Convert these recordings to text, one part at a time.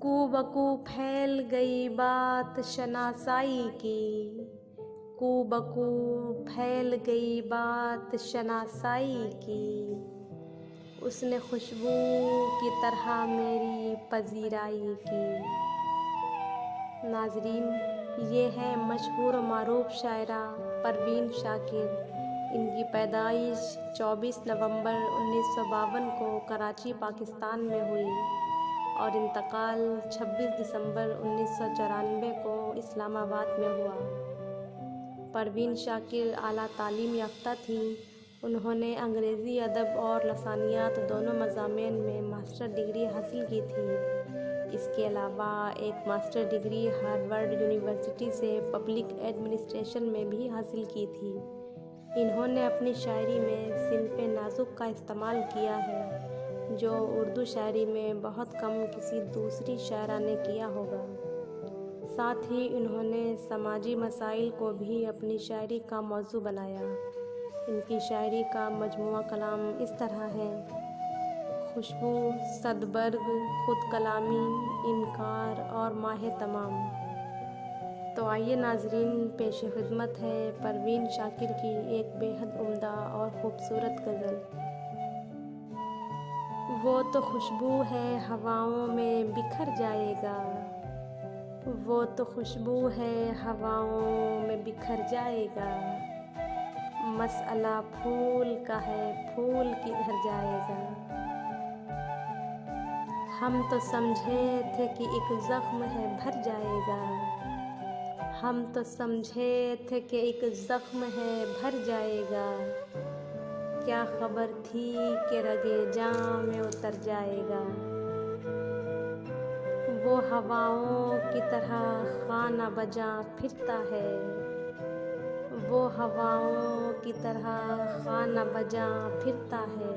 कू बकू फैल गई बात शनासाई की, कू बकू फैल गई बात शनासाई की। उसने खुशबू की तरह मेरी पजीराई की। नाजरीन, ये है मशहूर मारूफ शायरा परवीन शाकिर। इनकी पैदाइश 24 नवंबर 1952 को कराची पाकिस्तान में हुई और इंतकाल 26 दिसंबर 1994 को इस्लामाबाद में हुआ। परवीन शाकिर आला तालीम याफ्ता थी। उन्होंने अंग्रेज़ी अदब और लसानियात दोनों मज़ामीन में मास्टर डिग्री हासिल की थी। इसके अलावा एक मास्टर डिग्री हार्वर्ड यूनिवर्सिटी से पब्लिक एडमिनिस्ट्रेशन में भी हासिल की थी। इन्होंने अपनी शायरी में सिनफ़े नाजुक का इस्तेमाल किया है, जो उर्दू शायरी में बहुत कम किसी दूसरी शायरा ने किया होगा। साथ ही इन्होंने समाजी मसाइल को भी अपनी शायरी का मौजू बनाया। इनकी शायरी का मजमुआ कलाम इस तरह है: खुशबू, सदबर्ग, खुद कलामी, इनकार और माह तमाम। तो आइए नाजरीन, पेश खिदमत है परवीन शाकिर की एक बेहद उम्दा और ख़ूबसूरत गज़ल। वो तो खुशबू है हवाओं में बिखर जाएगा, वो तो खुशबू है हवाओं में बिखर जाएगा। मसअला फूल का है, फूल किधर जाएगा। हम तो समझे थे कि एक ज़ख्म है भर जाएगा, हम तो समझे थे कि एक ज़ख्म है भर जाएगा। क्या खबर थी कि रगे जाँ में उतर जाएगा। वो हवाओं की तरह खाना बजां फिरता है, वो हवाओं की तरह खाना बजां फिरता है।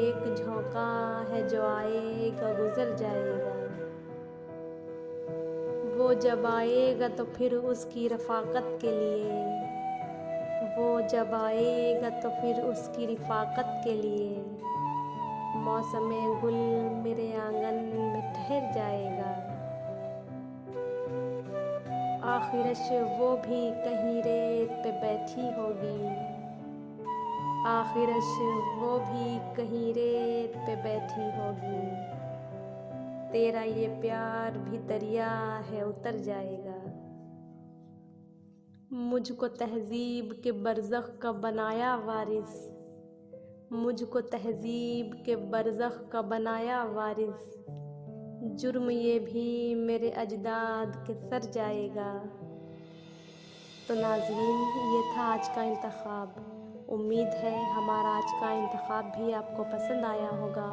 एक झोंका है जो आएगा गुजर जाएगा। वो जब आएगा तो फिर उसकी रफ़ाक़त के लिए, वो जब आएगा तो फिर उसकी रफ़ाक़त के लिए। मौसमे गुल मेरे आंगन में ठहर जाएगा। आखिरश वो भी कहीं रेत पे बैठी होगी, आखिरश वो भी कहीं रेत पे बैठी होगी। तेरा ये प्यार भी दरिया है उतर जाएगा। मुझको तहज़ीब के बरज़ख का बनाया वारिस, मुझको तहज़ीब के बरज़ख का बनाया वारिस। जुर्म ये भी मेरे अजदाद के सर जाएगा। तो नाज़रीन, ये था आज का इंतखाब। उम्मीद है हमारा आज का इंतखाब भी आपको पसंद आया होगा।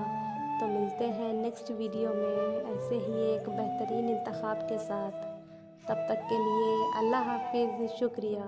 तो मिलते हैं नेक्स्ट वीडियो में ऐसे ही एक बेहतरीन इंतखाब के साथ। तब तक के लिए अल्लाह हाफ़िज़, शुक्रिया।